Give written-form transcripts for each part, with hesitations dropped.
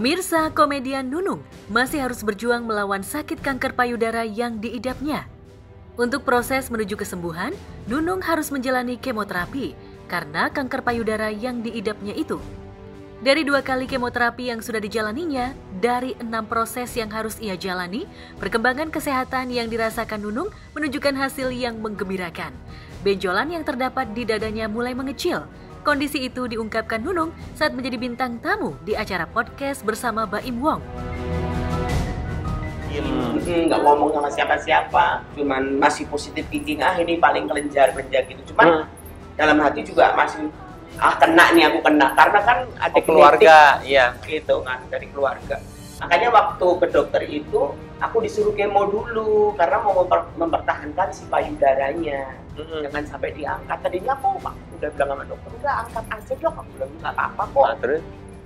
Pemirsa, komedian Nunung masih harus berjuang melawan sakit kanker payudara yang diidapnya. Untuk proses menuju kesembuhan, Nunung harus menjalani kemoterapi karena kanker payudara yang diidapnya itu. Dari 2 kali kemoterapi yang sudah dijalaninya, dari 6 proses yang harus ia jalani, perkembangan kesehatan yang dirasakan Nunung menunjukkan hasil yang menggembirakan. Benjolan yang terdapat di dadanya mulai mengecil. Kondisi itu diungkapkan Nunung saat menjadi bintang tamu di acara podcast bersama Baim Wong. Nggak ngomong sama siapa-siapa, cuman masih positif thinking, ini paling kelenjar gitu. Cuman dalam hati juga masih kena nih, aku kena karena kan ada keluarga, iya gitu kan, dari keluarga. Makanya waktu ke dokter itu aku disuruh kemo dulu karena mau mempertahankan si payudaranya. Jangan sampai diangkat. Tadinya aku udah bilang sama dokter, udah angkat aja dong, aku bilang nggak apa-apa kok. Nah, terus?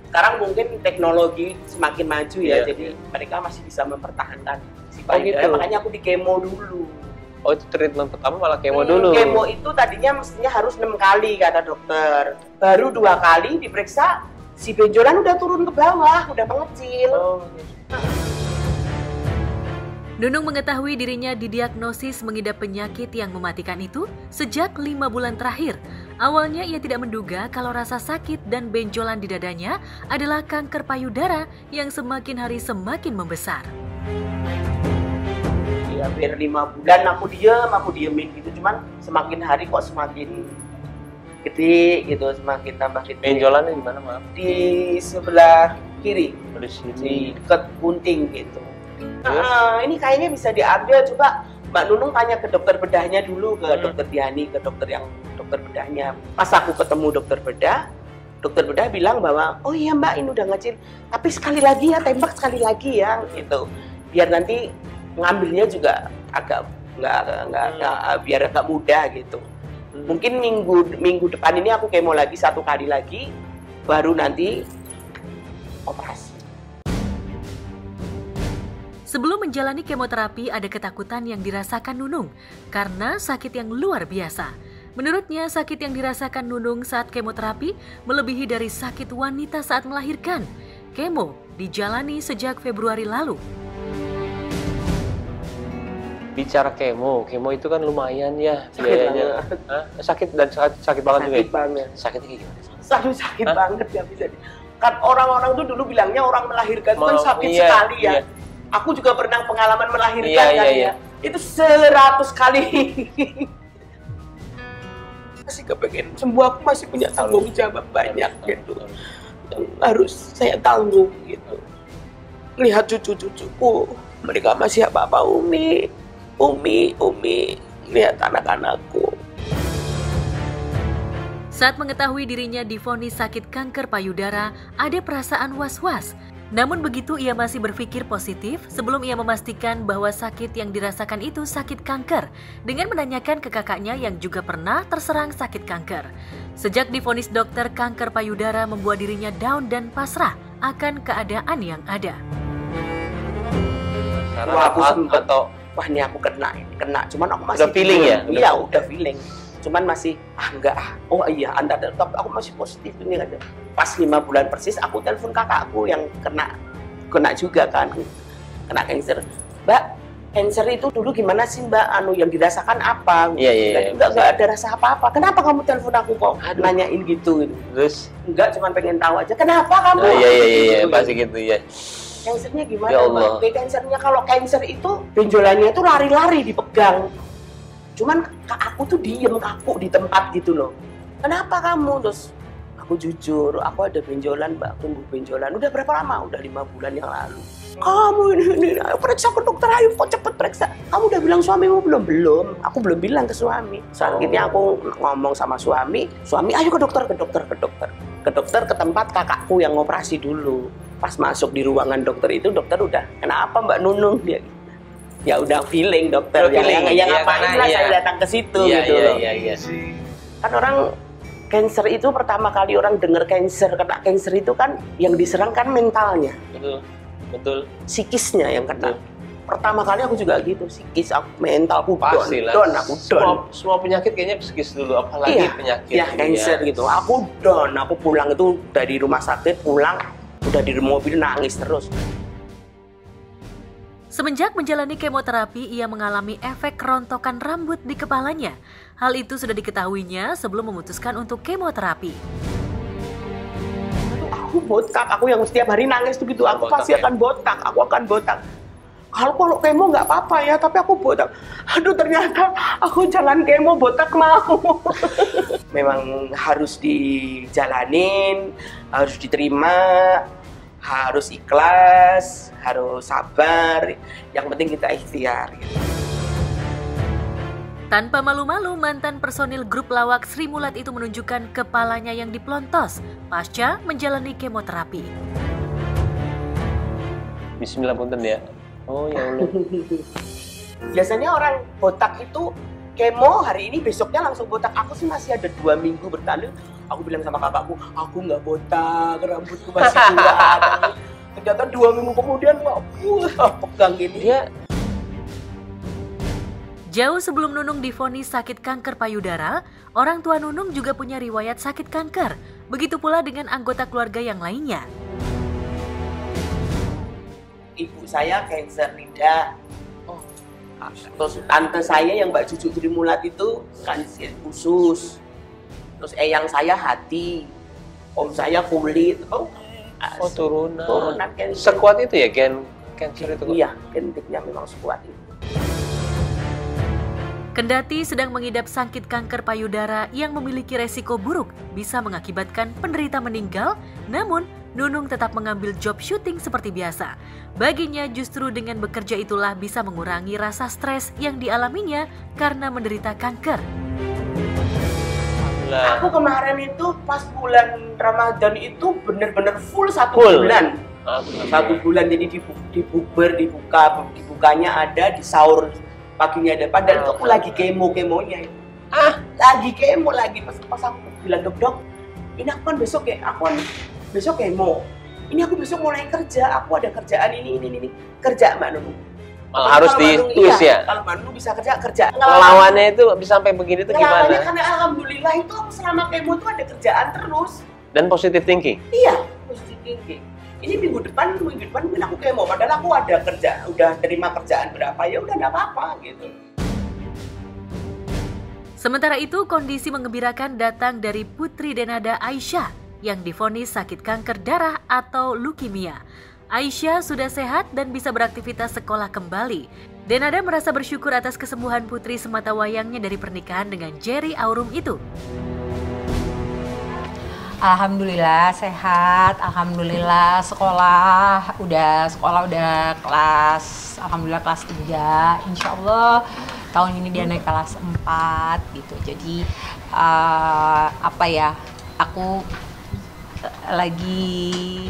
Sekarang mungkin teknologi semakin maju ya, jadi mereka masih bisa mempertahankan si payudara. Gitu. Makanya aku di kemo dulu. Oh, itu treatment pertama malah kemo dulu? Kemo itu tadinya mestinya harus 6 kali kata dokter. Baru 2 kali diperiksa, si benjolan udah turun ke bawah, udah mengecil. Nunung mengetahui dirinya didiagnosis mengidap penyakit yang mematikan itu sejak 5 bulan terakhir. Awalnya ia tidak menduga kalau rasa sakit dan benjolan di dadanya adalah kanker payudara yang semakin hari semakin membesar. Ya, hampir 5 bulan aku diemin gitu, cuman semakin hari kok semakin gede gitu, semakin tambah gede. Benjolannya di mana, maaf? Di sebelah kiri, Di sini. di dekat punting gitu. Ini kayaknya bisa diambil, coba Mbak Nunung tanya ke dokter bedahnya dulu, ke dokter Diani, ke dokter bedahnya. Pas aku ketemu dokter bedah bilang bahwa, oh iya Mbak, ini udah ngecil, tapi sekali lagi ya, tembak sekali lagi ya, gitu. Biar nanti ngambilnya juga agak biar agak mudah gitu. Mungkin minggu depan ini aku kemo lagi 1 kali lagi, baru nanti operasi. Sebelum menjalani kemoterapi, ada ketakutan yang dirasakan Nunung karena sakit yang luar biasa. Menurutnya, sakit yang dirasakan Nunung saat kemoterapi melebihi dari sakit wanita saat melahirkan. Kemo dijalani sejak Februari lalu. Bicara kemo itu kan lumayan ya biayanya. Sakit Sakit banget juga. Sakit banget. Sakitnya kayak gimana? Sakit banget ya, bisa. Kan orang-orang tuh dulu bilangnya orang melahirkan itu kan sakit sekali ya. Aku juga pernah pengalaman melahirkan ya. Itu 100 kali. Masih kepengen sembuh, aku masih punya tanggung jawab banyak gitu. Yang harus saya tanggung gitu. Lihat cucu-cucuku, mereka masih apa-apa, Umi. Lihat anak-anakku. Saat mengetahui dirinya divonis sakit kanker payudara, ada perasaan was-was. Namun begitu ia masih berpikir positif sebelum ia memastikan bahwa sakit yang dirasakan itu sakit kanker dengan menanyakan ke kakaknya yang juga pernah terserang sakit kanker. Sejak divonis dokter, kanker payudara membuat dirinya down dan pasrah akan keadaan yang ada. Aku sempet wah ini aku kena, cuman aku masih udah feeling ya? Iya, udah feeling. Cuman masih oh iya, Anda tetap, aku masih positif ini aja. Pas 5 bulan persis aku telepon kakakku yang kena juga kan, kena cancer. Mbak, cancer itu dulu gimana sih Mbak? Yang dirasakan apa? Iya. Enggak ada rasa apa-apa. Kenapa kamu telepon aku kok nanyain gitu? Terus? Enggak, cuman pengen tahu aja. Kenapa kamu? Iya, pasti gitu ya. Cancernya gimana? Ya Allah. Cancernya, kalau cancer itu benjolannya itu lari-lari dipegang. Cuman aku tuh diem kaku di tempat gitu loh. Kenapa kamu? Terus aku jujur, aku ada benjolan Mbak, tumbuh benjolan. Udah berapa lama? Udah 5 bulan yang lalu. Kamu ini, ayo periksa ke dokter, ayo kok cepet periksa. Kamu udah bilang suamimu belum? Belum. Aku belum bilang ke suami. Selanjutnya aku ngomong sama suami ayo ke dokter. Ke dokter, ke tempat kakakku yang operasi dulu. Pas masuk di ruangan dokter itu, dokter udah, kenapa Mbak Nunung? Dia ya udah feeling dokter, yang ngapain lah saya datang ke situ gitu loh. Iya. Kan orang cancer itu pertama kali orang dengar kena cancer itu kan yang diserang kan mentalnya. Betul. Psikisnya yang kena. Pertama kali aku juga gitu, psikis, mentalku Pastilah. aku down. Semua penyakit kayaknya psikis dulu, apalagi penyakit. Ya cancer gitu. Aku down, aku pulang itu dari rumah sakit pulang Udah di mobil nangis terus. Semenjak menjalani kemoterapi, ia mengalami efek kerontokan rambut di kepalanya. Hal itu sudah diketahuinya sebelum memutuskan untuk kemoterapi. Aku botak, aku yang setiap hari nangis tuh gitu, aku pasti akan botak, aku akan botak. Kalau kemo nggak apa-apa ya, tapi aku botak. Aduh, ternyata aku jalan kemo botak mau. Memang harus dijalanin, harus diterima, harus ikhlas, harus sabar. Yang penting kita ikhtiar. Tanpa malu-malu, mantan personil grup lawak Sri Mulat itu menunjukkan kepalanya yang dipelontos pasca menjalani kemoterapi. Bismillah punten ya. Oh ya Allah. Biasanya orang botak itu kemo hari ini, besoknya langsung botak. Aku sih masih ada 2 minggu bertahan. Aku bilang sama kakakku, aku nggak botak, rambutku masih kuat. Ternyata 2 minggu kemudian, pegang gini. Jauh sebelum Nunung divonis sakit kanker payudara, orang tua Nunung juga punya riwayat sakit kanker. Begitu pula dengan anggota keluarga yang lainnya. Ibu saya kanker lidah. Terus tante saya yang Mbak Cucu Sri Mulat itu kanker usus. Terus eyang saya hati. Om saya kulit. Turunan kanker. Sekuat itu ya kanker itu? Iya, genetiknya memang sekuat itu. Kendati sedang mengidap sakit kanker payudara yang memiliki resiko buruk bisa mengakibatkan penderita meninggal, namun Nunung tetap mengambil job syuting seperti biasa. Baginya justru dengan bekerja itulah bisa mengurangi rasa stres yang dialaminya karena menderita kanker. Aku kemarin itu pas bulan Ramadan itu bener-bener full 1 bulan. 1 bulan, jadi dibukanya ada, di sahur paginya ada. Padahal itu aku lagi kemonya. Lagi kemo lagi. Pas aku bilang, dok, ini aku kan besok besok kemo. Ini aku besok mulai kerja, aku ada kerjaan ini. Kerja Mbak Nunung. Malah harus ditulis ya? Kalau Mbak Nunung bisa kerja. Ngelawannya itu bisa sampai begini tuh gimana? Karena alhamdulillah itu aku selama kemo itu ada kerjaan terus. Dan positive thinking? Iya, positive thinking. Ini minggu depan mungkin aku kemo, padahal aku ada kerja, udah terima kerjaan berapa, ya udah nggak apa-apa gitu. Sementara itu, kondisi menggembirakan datang dari Putri Denada Aisyah yang divonis sakit kanker darah atau leukemia. Aisyah sudah sehat dan bisa beraktivitas sekolah kembali. Denada merasa bersyukur atas kesembuhan putri sematawayangnya dari pernikahan dengan Jerry Aurum itu. Alhamdulillah sehat, alhamdulillah sekolah udah kelas, alhamdulillah kelas 3, insya Allah tahun ini dia naik kelas 4 gitu. Jadi aku lagi.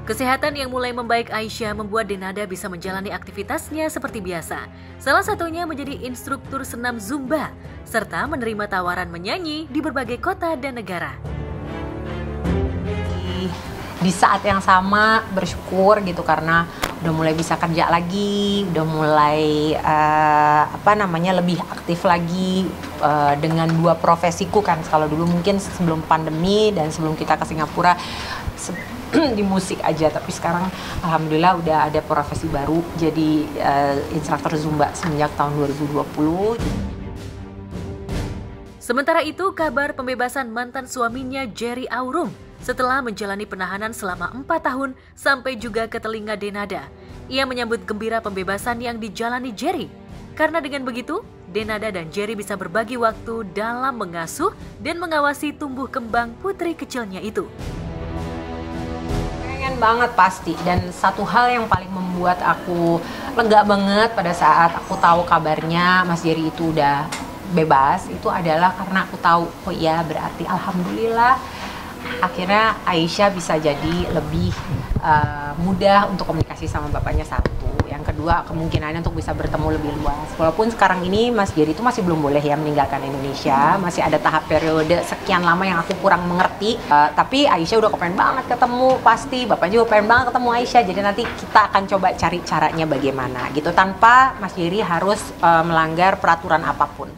Kesehatan yang mulai membaik Aisyah membuat Denada bisa menjalani aktivitasnya seperti biasa. Salah satunya menjadi instruktur senam Zumba, serta menerima tawaran menyanyi di berbagai kota dan negara. Di saat yang sama bersyukur gitu karena udah mulai bisa kerja lagi, udah mulai lebih aktif lagi dengan 2 profesiku kan. Kalau dulu mungkin sebelum pandemi dan sebelum kita ke Singapura di musik aja, tapi sekarang alhamdulillah udah ada profesi baru jadi instruktur Zumba semenjak tahun 2020. Sementara itu, kabar pembebasan mantan suaminya Jerry Aurum setelah menjalani penahanan selama 4 tahun sampai juga ke telinga Denada. Ia menyambut gembira pembebasan yang dijalani Jerry. Karena dengan begitu, Denada dan Jerry bisa berbagi waktu dalam mengasuh dan mengawasi tumbuh kembang putri kecilnya itu. Pengen banget pasti, dan satu hal yang paling membuat aku lega banget pada saat aku tahu kabarnya Mas Jerry itu udah bebas, itu adalah karena aku tahu, oh iya berarti alhamdulillah akhirnya Aisyah bisa jadi lebih mudah untuk komunikasi sama bapaknya, satu. Yang kedua, kemungkinannya untuk bisa bertemu lebih luas. Walaupun sekarang ini Mas Jerry itu masih belum boleh ya meninggalkan Indonesia, masih ada tahap periode sekian lama yang aku kurang mengerti. Tapi Aisyah udah kepengen banget ketemu, pasti Bapak juga pengen banget ketemu Aisyah. Jadi nanti kita akan coba cari caranya bagaimana gitu, tanpa Mas Jerry harus melanggar peraturan apapun.